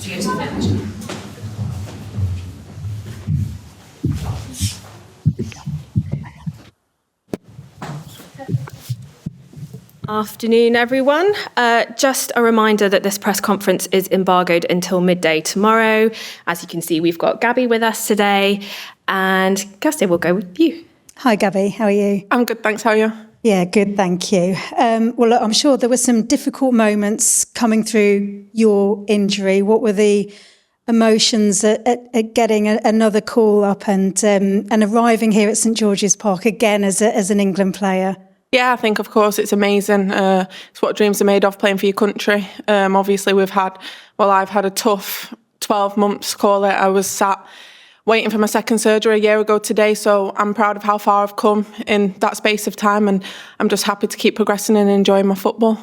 to go to the pitch. Afternoon, everyone. Just a reminder that this press conference is embargoed until midday tomorrow. As you can see, we've got Gabby with us today, and Kirsty, we'll go with you. Hi, Gabby. How are you? I'm good, thanks. How are you? Yeah, good, thank you. Well, look, I'm sure there were some difficult moments coming through your injury. What were the emotions at getting another call up and arriving here at St George's Park again as an England player? Yeah, I think, of course, it's amazing. It's what dreams are made of, playing for your country. Obviously, I've had a tough 12 months, call it. I was sat waiting for my second surgery a year ago today, so I'm proud of how far I've come in that space of time, and I'm just happy to keep progressing and enjoying my football.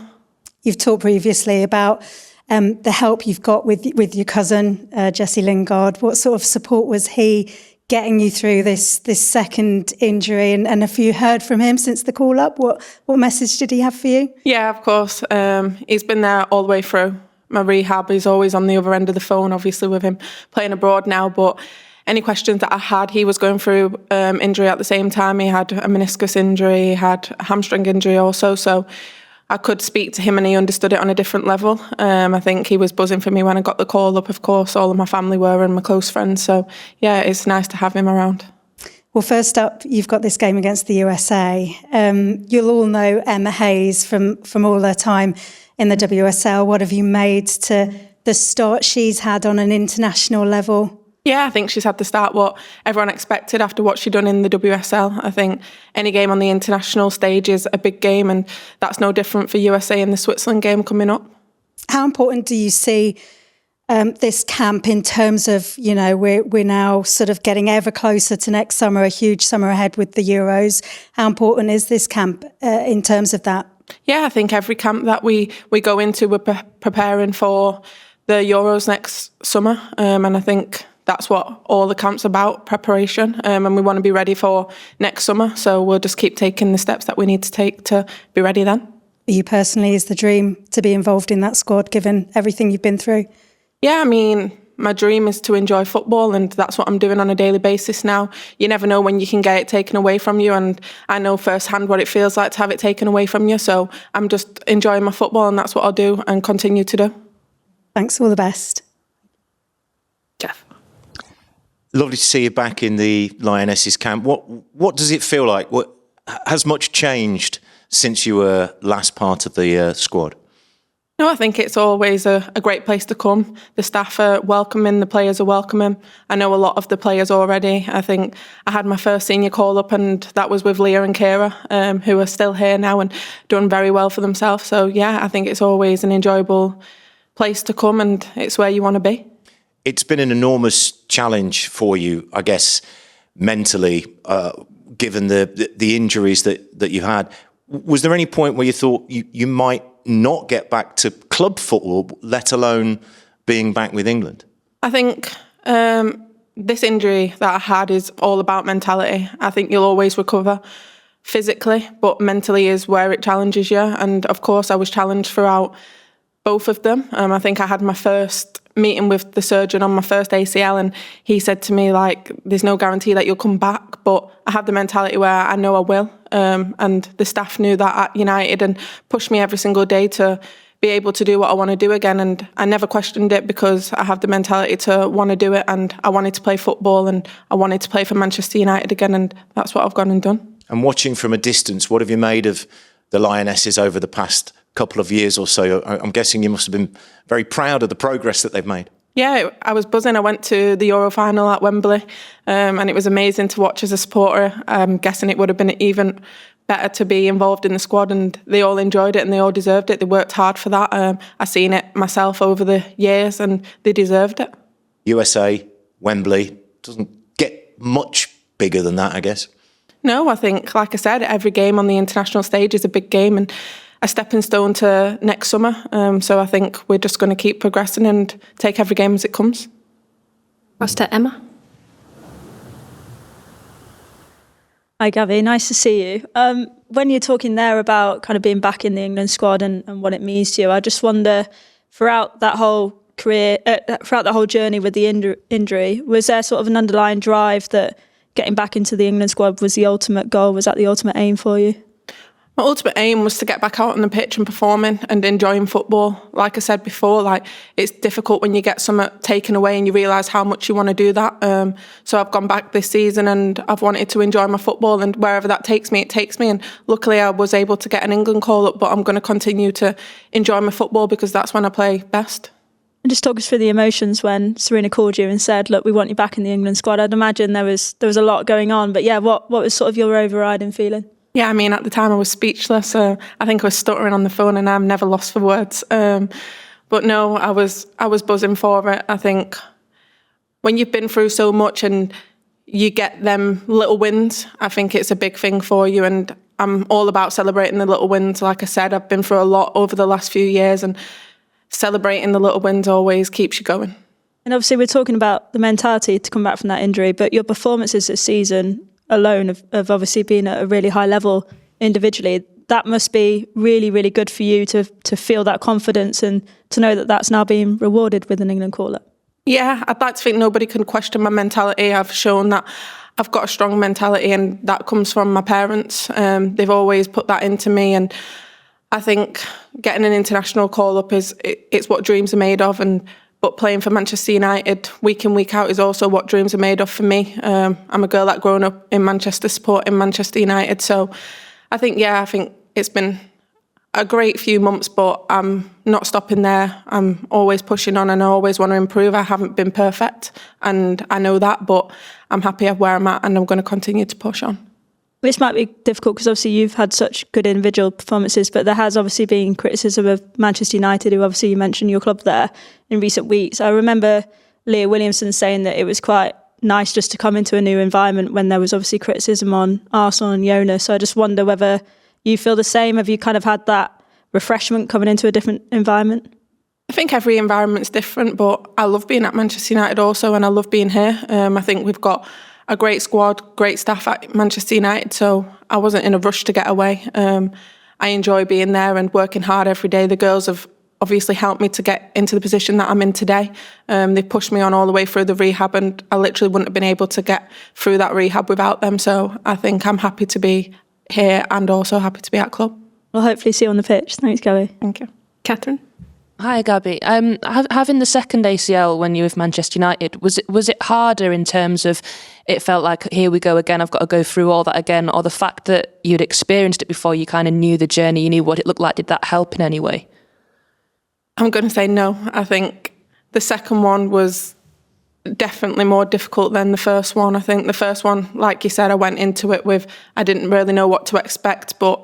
You've talked previously about the help you've got with your cousin, Jesse Lingard. What sort of support was he getting you through this second injury, and have you heard from him since the call up? What message did he have for you? Yeah, of course. He's been there all the way through my rehab. He's always on the other end of the phone, obviously with him playing abroad now, but any questions that I had, he was going through injury at the same time. He had a meniscus injury, he had a hamstring injury also, so I could speak to him and he understood it on a different level. I think he was buzzing for me when I got the call up, of course. All of my family were and my close friends. So, yeah, it's nice to have him around. Well, first up, you've got this game against the USA. You'll all know Emma Hayes from all her time in the WSL. What have you made to the start she's had on an international level? Yeah, I think she's had the start what everyone expected after what she'd done in the WSL. I think any game on the international stage is a big game, and that's no different for USA in the Switzerland game coming up. How important do you see this camp in terms of, you know, we're now sort of getting ever closer to next summer, a huge summer ahead with the Euros. How important is this camp in terms of that? Yeah, I think every camp that we go into, we're preparing for the Euros next summer, and I think that's what all the camp's about, preparation, and we want to be ready for next summer. So we'll just keep taking the steps that we need to take to be ready then. For you personally, is the dream to be involved in that squad, given everything you've been through? Yeah, I mean, my dream is to enjoy football, and that's what I'm doing on a daily basis now. You never know when you can get it taken away from you, and I know firsthand what it feels like to have it taken away from you. So I'm just enjoying my football, and that's what I'll do and continue to do. Thanks, all the best. Jeff. Lovely to see you back in the Lionesses camp. What does it feel like? What has much changed since you were last part of the squad? No, I think it's always a great place to come. The staff are welcoming, the players are welcoming. I know a lot of the players already. I think I had my first senior call up, and that was with Leah and Kira, who are still here now and doing very well for themselves. So yeah, I think it's always an enjoyable place to come, and it's where you want to be. It's been an enormous challenge for you, I guess, mentally, given the injuries that you had. Was there any point where you thought you might not get back to club football, let alone being back with England? I think this injury that I had is all about mentality. I think you'll always recover physically, but mentally is where it challenges you. And of course, I was challenged throughout both of them. I think I had my first meeting with the surgeon on my first ACL, and he said to me, like, there's no guarantee that you'll come back, but I have the mentality where I know I will. And the staff knew that at United and pushed me every single day to be able to do what I want to do again. And I never questioned it because I have the mentality to want to do it, and I wanted to play football and I wanted to play for Manchester United again, and that's what I've gone and done. And watching from a distance, what have you made of the Lionesses over the past couple of years or so? I'm guessing you must have been very proud of the progress that they've made. Yeah, I was buzzing. I went to the Euro final at Wembley, and it was amazing to watch as a supporter. I'm guessing it would have been even better to be involved in the squad, and they all enjoyed it and they all deserved it. They worked hard for that. I've seen it myself over the years, and they deserved it. USA, Wembley, doesn't get much bigger than that, I guess. No, I think, like I said, every game on the international stage is a big game and a stepping stone to next summer. So I think we're just going to keep progressing and take every game as it comes. Across to Emma. Hi, Gabby. Nice to see you. When you're talking there about kind of being back in the England squad and what it means to you, I just wonder, throughout that whole career, throughout the whole journey with the injury, was there sort of an underlying drive that getting back into the England squad was the ultimate goal? Was that the ultimate aim for you? My ultimate aim was to get back out on the pitch and performing and enjoying football. Like I said before, it's difficult when you get something taken away and you realise how much you want to do that. So I've gone back this season and I've wanted to enjoy my football, and wherever that takes me, it takes me. And luckily I was able to get an England call-up, but I'm going to continue to enjoy my football because that's when I play best. And just talk us through the emotions when Serena called you and said, look, we want you back in the England squad. I'd imagine there was a lot going on, but yeah, what was sort of your overriding feeling? Yeah, I mean, at the time I was speechless. I think I was stuttering on the phone, and I'm never lost for words. But no, I was buzzing for it. I think when you've been through so much and you get them little wins, I think it's a big thing for you. And I'm all about celebrating the little wins. Like I said, I've been through a lot over the last few years, and celebrating the little wins always keeps you going. And obviously we're talking about the mentality to come back from that injury, but your performances this season alone have obviously been at a really high level individually. That must be really, really good for you to feel that confidence and to know that that's now being rewarded with an England call-up. Yeah, I'd like to think nobody can question my mentality. I've shown that I've got a strong mentality, and that comes from my parents. They've always put that into me, and I think getting an international call-up it's what dreams are made of. But playing for Manchester United week in, week out is also what dreams are made of for me. I'm a girl that grown up in Manchester, supporting Manchester United. So I think it's been a great few months, but I'm not stopping there. I'm always pushing on and I always want to improve. I haven't been perfect and I know that, but I'm happy where I'm at and I'm going to continue to push on. This might be difficult because obviously you've had such good individual performances, but there has obviously been criticism of Manchester United, who obviously you mentioned your club there, in recent weeks. I remember Leah Williamson saying that it was quite nice just to come into a new environment when there was obviously criticism on Arsenal and Lionesses. So I just wonder whether you feel the same. Have you kind of had that refreshment coming into a different environment? I think every environment's different, but I love being at Manchester United also, and I love being here. I think we've got a great squad, great staff at Manchester United, so I wasn't in a rush to get away. I enjoy being there and working hard every day. The girls have obviously helped me to get into the position that I'm in today. They pushed me on all the way through the rehab, and I literally wouldn't have been able to get through that rehab without them. So I think I'm happy to be here and also happy to be at club. We'll hopefully see you on the pitch. Thanks, Gabby. Thank you. Catherine? Hi, Gabby. Having the second ACL when you were with Manchester United, was it harder in terms of it felt like, here we go again, I've got to go through all that again, or the fact that you'd experienced it before, you kind of knew the journey, you knew what it looked like, did that help in any way? I'm going to say no. I think the second one was definitely more difficult than the first one. I think the first one, like you said, I went into it with, I didn't really know what to expect, but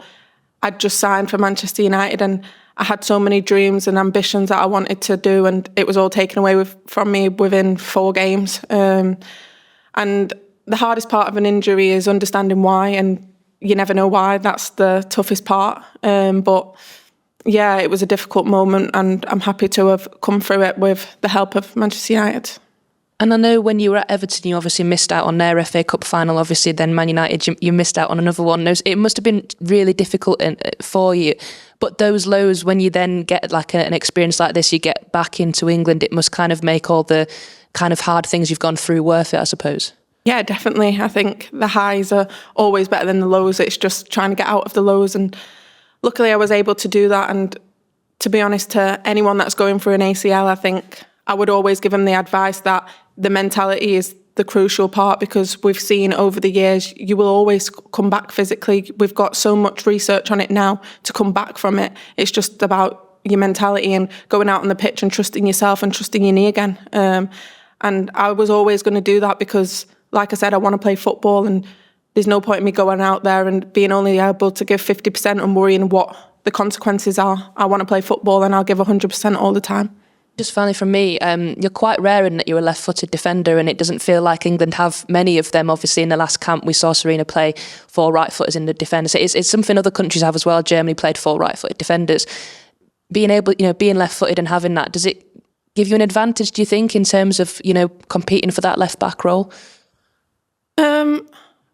I'd just signed for Manchester United and I had so many dreams and ambitions that I wanted to do, and it was all taken away from me within 4 games. And the hardest part of an injury is understanding why, and you never know why. That's the toughest part. But yeah, it was a difficult moment, and I'm happy to have come through it with the help of Manchester United. And I know when you were at Everton, you obviously missed out on their FA Cup final. Obviously, then Man United, you missed out on another one. It must have been really difficult for you. But those lows, when you then get like an experience like this, you get back into England, it must kind of make all the kind of hard things you've gone through worth it, I suppose. Yeah, definitely. I think the highs are always better than the lows. It's just trying to get out of the lows. And luckily I was able to do that. And to be honest, to anyone that's going through an ACL, I think I would always give them the advice that the mentality is the crucial part, because we've seen over the years you will always come back physically. We've got so much research on it now to come back from it. It's just about your mentality and going out on the pitch and trusting yourself and trusting your knee again. And I was always going to do that because, like I said, I want to play football, and there's no point in me going out there and being only able to give 50% and worrying what the consequences are. I want to play football and I'll give 100% all the time. Just finally from me, you're quite rare in that you're a left-footed defender, and it doesn't feel like England have many of them. Obviously, in the last camp, we saw Serena play 4 right-footers in the defenders. It's something other countries have as well. Germany played 4 right-footed defenders. Being able, being left-footed and having that, does it give you an advantage, do you think, in terms of, competing for that left-back role?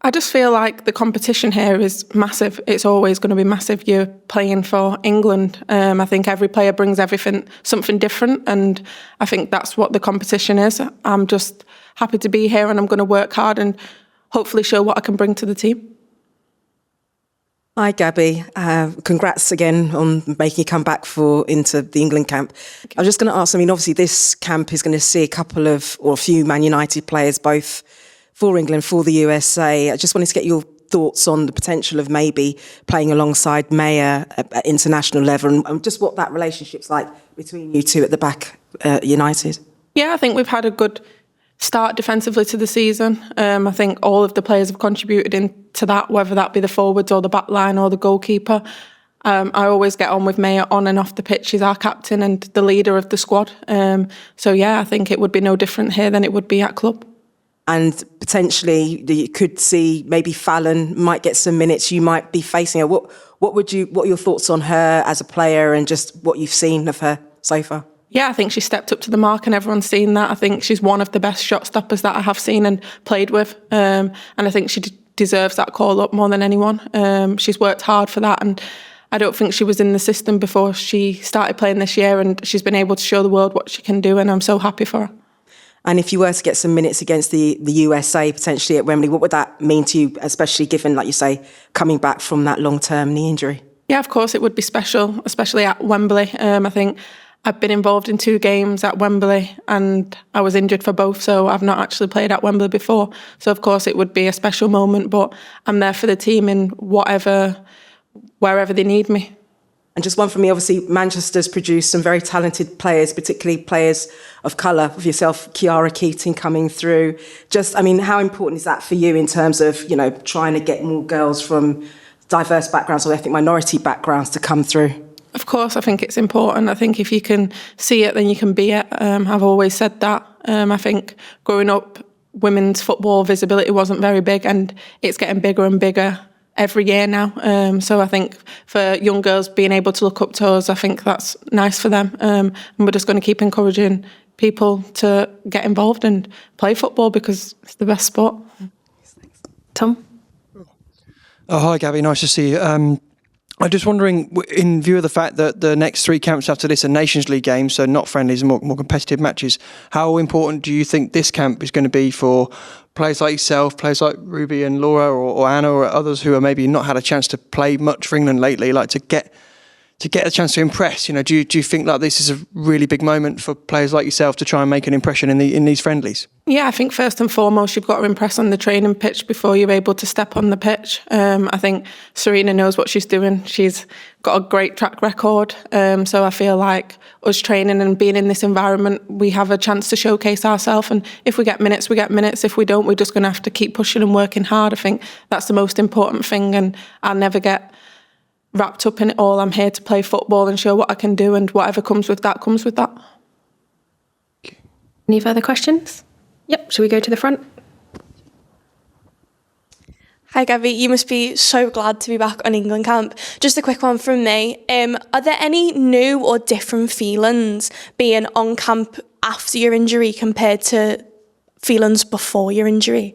I just feel like the competition here is massive. It's always going to be massive. You're playing for England. I think every player brings something different, and I think that's what the competition is. I'm just happy to be here, and I'm going to work hard and hopefully show what I can bring to the team. Hi, Gabby. Congrats again on making you come back into the England camp. Okay. I was just going to ask, obviously this camp is going to see a few Man United players, both for England, for the USA. I just wanted to get your thoughts on the potential of maybe playing alongside Maya at international level and just what that relationship's like between you two at the back United. Yeah, I think we've had a good start defensively to the season. I think all of the players have contributed into that, whether that be the forwards or the back line or the goalkeeper. I always get on with Maya on and off the pitch. She's our captain and the leader of the squad. So yeah, I think it would be no different here than it would be at club. And potentially you could see maybe Fallon might get some minutes. You might be facing her. What are your thoughts on her as a player and just what you've seen of her so far? Yeah, I think she stepped up to the mark and everyone's seen that. I think she's one of the best shot stoppers that I have seen and played with. And I think she deserves that call up more than anyone. She's worked hard for that, and I don't think she was in the system before she started playing this year, and she's been able to show the world what she can do, and I'm so happy for her. And if you were to get some minutes against the USA potentially at Wembley, what would that mean to you, especially given, like you say, coming back from that long-term knee injury? Yeah, of course, it would be special, especially at Wembley. I think I've been involved in 2 games at Wembley and I was injured for both, so I've not actually played at Wembley before. So, of course, it would be a special moment, but I'm there for the team in wherever they need me. And just one for me, obviously, Manchester's produced some very talented players, particularly players of colour, of yourself, Kiara Keating coming through. How important is that for you in terms of, trying to get more girls from diverse backgrounds or ethnic minority backgrounds to come through? Of course, I think it's important. I think if you can see it, then you can be it. I've always said that. I think growing up, women's football visibility wasn't very big, and it's getting bigger and bigger every year now. So I think for young girls being able to look up to us, I think that's nice for them. And we're just going to keep encouraging people to get involved and play football because it's the best sport. Tom? Oh, hi, Gabby. Nice to see you. I'm just wondering, in view of the fact that the next 3 camps after this are Nations League games, so not friendlies, more competitive matches, how important do you think this camp is going to be for players like yourself, players like Ruby and Laura or Anna or others who have maybe not had a chance to play much for England lately, like to get a chance to impress? Do you think like this is a really big moment for players like yourself to try and make an impression in these friendlies? Yeah, I think first and foremost you've got to impress on the training pitch before you're able to step on the pitch. I think Serena knows what she's doing. She's got a great track record. So I feel like us training and being in this environment, we have a chance to showcase ourselves. And if we get minutes, we get minutes. If we don't, we're just going to have to keep pushing and working hard. I think that's the most important thing, and I'll never get wrapped up in it all. I'm here to play football and show what I can do, and whatever comes with that, comes with that. Any further questions? Yep, shall we go to the front? Hi Gabby, you must be so glad to be back on England camp. Just a quick one from me. Are there any new or different feelings being on camp after your injury compared to feelings before your injury?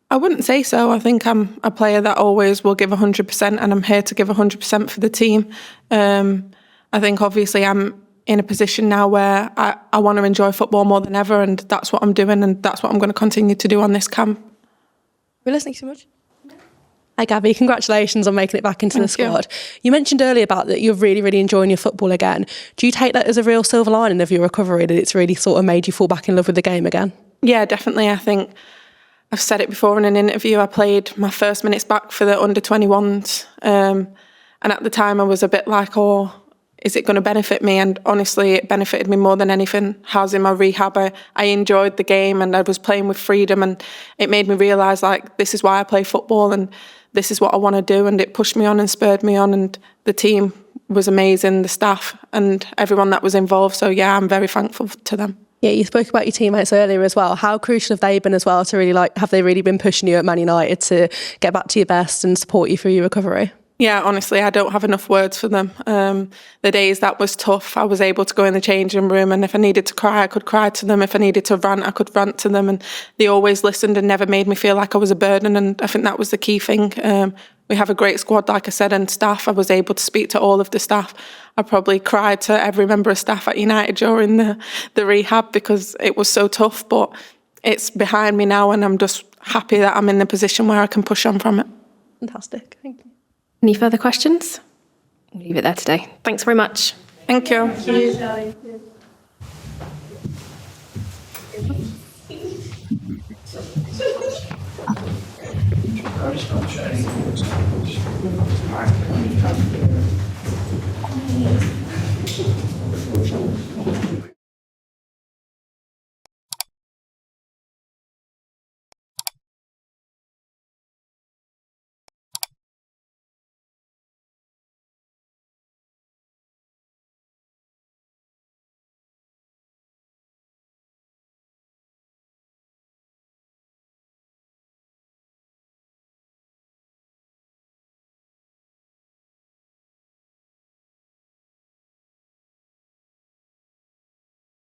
I wouldn't say so. I think I'm a player that always will give 100%, and I'm here to give 100% for the team. I think obviously I'm in a position now where I want to enjoy football more than ever, and that's what I'm doing, and that's what I'm going to continue to do on this camp. We're listening so much. Hi Gabby, congratulations on making it back into the squad. You mentioned earlier about that you're really, really enjoying your football again. Do you take that as a real silver lining of your recovery, that it's really sort of made you fall back in love with the game again? Yeah, definitely. I think I've said it before in an interview. I played my first minutes back for the under-21s. And at the time I was a bit like, oh, is it going to benefit me? And honestly, it benefited me more than anything. I was in my rehab. I enjoyed the game and I was playing with freedom, and it made me realise, like, this is why I play football and this is what I want to do. And it pushed me on and spurred me on, and the team was amazing, the staff and everyone that was involved. So yeah, I'm very thankful to them. Yeah, you spoke about your teammates earlier as well. How crucial have they been as well to really have they really been pushing you at Man United to get back to your best and support you through your recovery? Yeah, honestly, I don't have enough words for them. The days that was tough, I was able to go in the changing room, and if I needed to cry, I could cry to them. If I needed to rant, I could rant to them, and they always listened and never made me feel like I was a burden, and I think that was the key thing. We have a great squad, like I said, and staff. I was able to speak to all of the staff. I probably cried to every member of staff at United during the rehab because it was so tough, but it's behind me now, and I'm just happy that I'm in the position where I can push on from it. Fantastic. Thank you. Any further questions? We'll leave it there today. Thanks very much. Thank you. Thank you.